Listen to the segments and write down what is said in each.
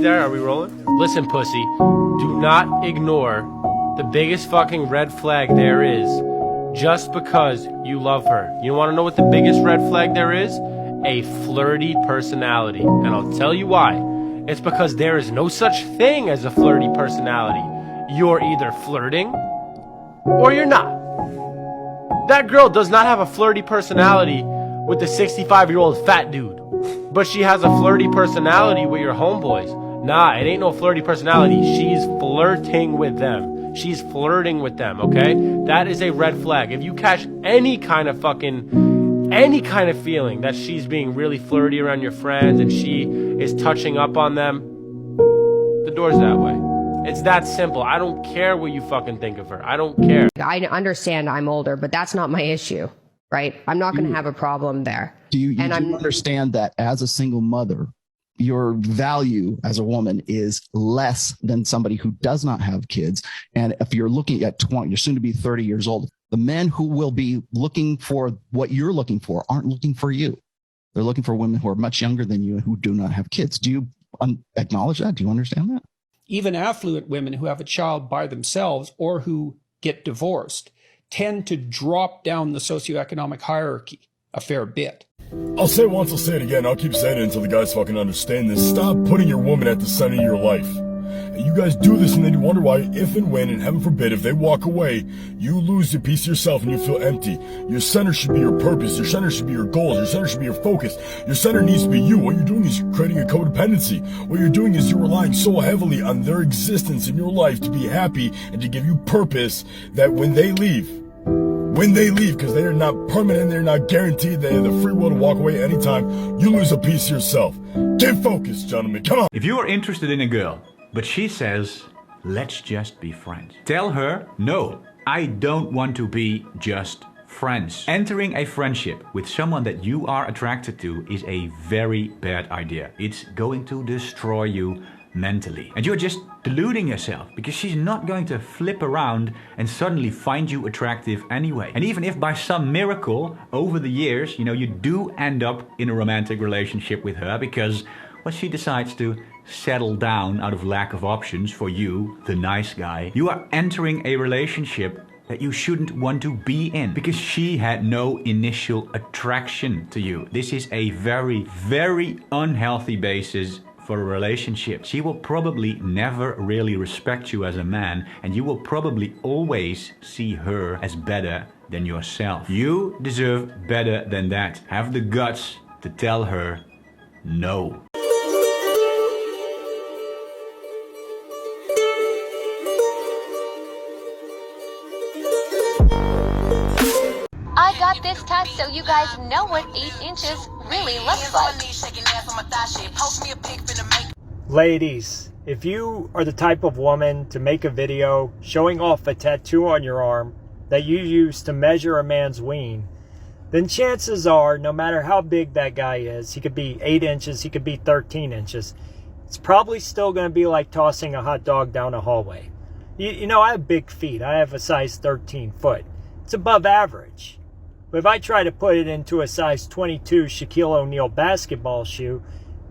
There, are we rolling? Listen, pussy, do not ignore the biggest fucking red flag there is just because you love her. You want to know what the biggest red flag there is? A flirty personality. And I'll tell you why. It's because there is no such thing as a flirty personality. You're either flirting or you're not. That girl does not have a flirty personality with the 65-year-old fat dude, but she has a flirty personality with your homeboys. Nah, it ain't no flirty personality. She's flirting with them. She's flirting with them, okay? That is a red flag. If you catch any kind of feeling that she's being really flirty around your friends and she is touching up on them, the door's that way. It's that simple. I don't care what you fucking think of her. I don't care. I understand I'm older, but that's not my issue, right? I'm not going to have a problem there. Do you understand that as a single mother, your value as a woman is less than somebody who does not have kids? And if you're looking at 20, you're soon to be 30 years old, the men who will be looking for what you're looking for aren't looking for you. They're looking for women who are much younger than you and who do not have kids. Do you acknowledge that? Do you understand that? Even affluent women who have a child by themselves or who get divorced tend to drop down the socioeconomic hierarchy a fair bit. I'll say it once, I'll say it again. I'll keep saying it until the guys fucking understand this. Stop putting your woman at the center of your life. And you guys do this and then you wonder why, if and when, and heaven forbid, if they walk away, you lose a piece of yourself and you feel empty. Your center should be your purpose. Your center should be your goals. Your center should be your focus. Your center needs to be you. What you're doing is creating a codependency. What you're doing is you're relying so heavily on their existence in your life to be happy and to give you purpose that when they leave, because they are not permanent, they're not guaranteed, they have the free will to walk away anytime, you lose a piece of yourself. Get focused, gentlemen, come on. If you are interested in a girl, but she says, let's just be friends, tell her, no, I don't want to be just friends. Entering a friendship with someone that you are attracted to is a very bad idea. It's going to destroy you mentally. And you're just deluding yourself, because she's not going to flip around and suddenly find you attractive anyway. And even if by some miracle over the years, you do end up in a romantic relationship with her because, well, she decides to settle down out of lack of options for you, the nice guy, you are entering a relationship that you shouldn't want to be in because she had no initial attraction to you. This is a very, very unhealthy basis for a relationship. She will probably never really respect you as a man, and you will probably always see her as better than yourself. You deserve better than that. Have the guts to tell her no. I got this test so you guys know what 8 inches really looks like. Ladies, if you are the type of woman to make a video showing off a tattoo on your arm that you use to measure a man's ween, then chances are, no matter how big that guy is, he could be 8 inches, he could be 13 inches, it's probably still going to be like tossing a hot dog down a hallway. You know, I have big feet. I have a size 13 foot. It's above average. But if I try to put it into a size 22 Shaquille O'Neal basketball shoe,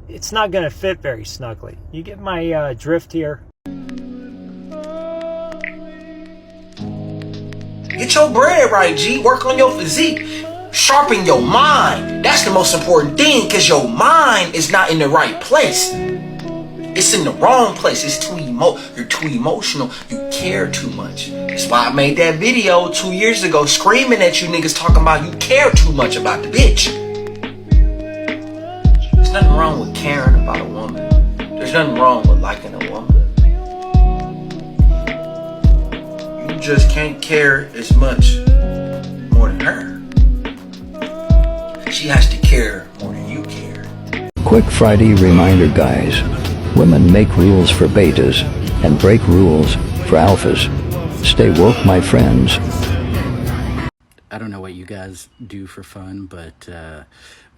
it's not going to fit very snugly. You get my drift here? Get your bread right, G. Work on your physique. Sharpen your mind. That's the most important thing, because your mind is not in the right place. It's in the wrong place. It's you're too emotional. You care too much. That's why I made that video 2 years ago screaming at you niggas talking about you care too much about the bitch. There's nothing wrong with caring about a woman. There's nothing wrong with liking a woman. You just can't care as much more than her. She has to care more than you care. Quick Friday reminder, guys. Women make rules for betas and break rules for alphas. Stay woke, my friends. I don't know what you guys do for fun, but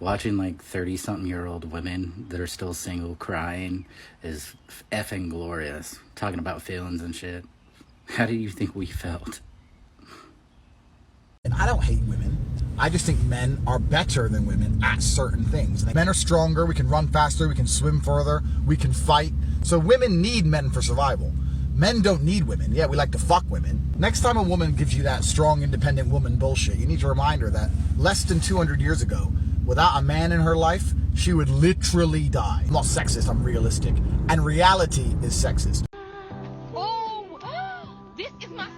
watching like 30-something-year-old women that are still single crying is effing glorious. Talking about feelings and shit. How do you think we felt? And I don't hate women. I just think men are better than women at certain things. Men are stronger, we can run faster, we can swim further, we can fight. So women need men for survival. Men don't need women. Yeah, we like to fuck women. Next time a woman gives you that strong, independent woman bullshit, you need to remind her that less than 200 years ago, without a man in her life, she would literally die. I'm not sexist, I'm realistic. And reality is sexist. This is my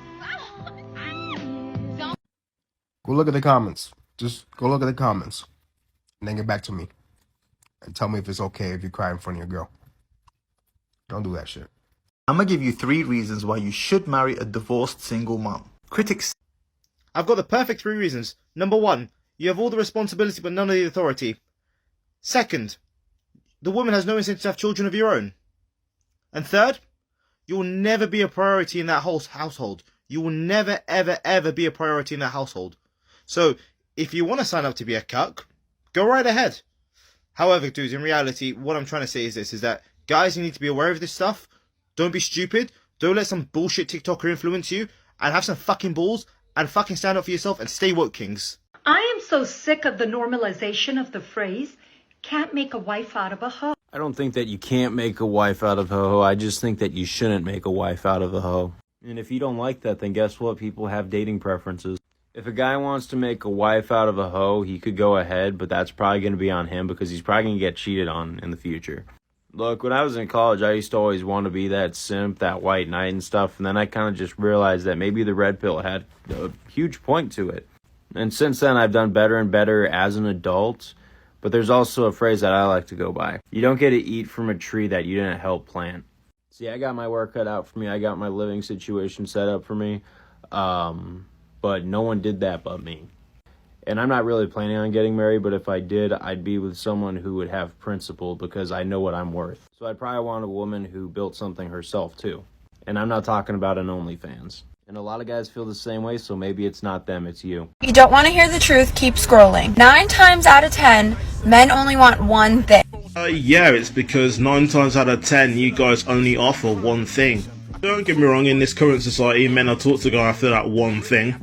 Go look at the comments. Just go look at the comments. And then get back to me. And tell me if it's okay if you cry in front of your girl. Don't do that shit. I'm gonna give you 3 reasons why you should marry a divorced single mom. Critics. I've got the perfect 3 reasons. Number 1, you have all the responsibility but none of the authority. Second, the woman has no incentive to have children of your own. And third, you will never be a priority in that household. You will never, ever, ever be a priority in that household. So, if you want to sign up to be a cuck, go right ahead. However, dudes, in reality, what I'm trying to say is this, is that guys, you need to be aware of this stuff. Don't be stupid. Don't let some bullshit TikToker influence you. And have some fucking balls. And fucking stand up for yourself and stay woke, kings. I am so sick of the normalization of the phrase, can't make a wife out of a hoe. I don't think that you can't make a wife out of a hoe. I just think that you shouldn't make a wife out of a hoe. And if you don't like that, then guess what? People have dating preferences. If a guy wants to make a wife out of a hoe, he could go ahead, but that's probably going to be on him because he's probably going to get cheated on in the future. Look, when I was in college, I used to always want to be that simp, that white knight and stuff, and then I kind of just realized that maybe the red pill had a huge point to it. And since then, I've done better and better as an adult, but there's also a phrase that I like to go by. You don't get to eat from a tree that you didn't help plant. See, I got my work cut out for me. I got my living situation set up for me, but no one did that but me. And I'm not really planning on getting married, but if I did, I'd be with someone who would have principle because I know what I'm worth. So I'd probably want a woman who built something herself too. And I'm not talking about an OnlyFans. And a lot of guys feel the same way, so maybe it's not them, it's you. If you don't want to hear the truth, keep scrolling. 9 times out of 10, men only want one thing. Yeah, it's because 9 times out of 10, you guys only offer one thing. Don't get me wrong, in this current society, men are taught to go after that one thing.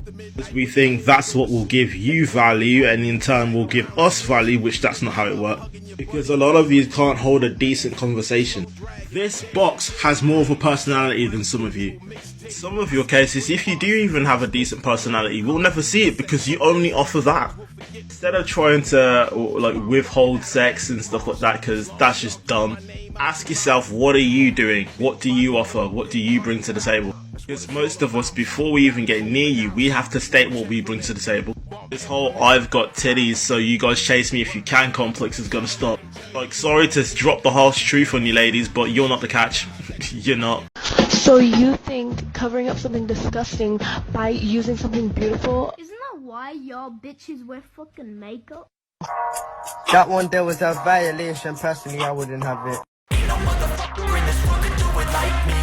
We think that's what will give you value, and in turn will give us value, which that's not how it works. Because a lot of you can't hold a decent conversation. This box has more of a personality than some of you. In some of your cases, if you do even have a decent personality, we'll never see it because you only offer that. Instead of trying to like withhold sex and stuff like that, because that's just dumb, ask yourself, what are you doing? What do you offer? What do you bring to the table? Because most of us, before we even get near you, we have to state what we bring to the table. This whole I've got titties so you guys chase me if you can complex is gonna stop. Like, sorry to drop the harsh truth on you ladies, but you're not the catch. You're not. So you think covering up something disgusting by using something beautiful? Isn't that why y'all bitches wear fucking makeup? That one there was a violation. Personally, I wouldn't have it. Ain't no motherfucker in this world could do it like me.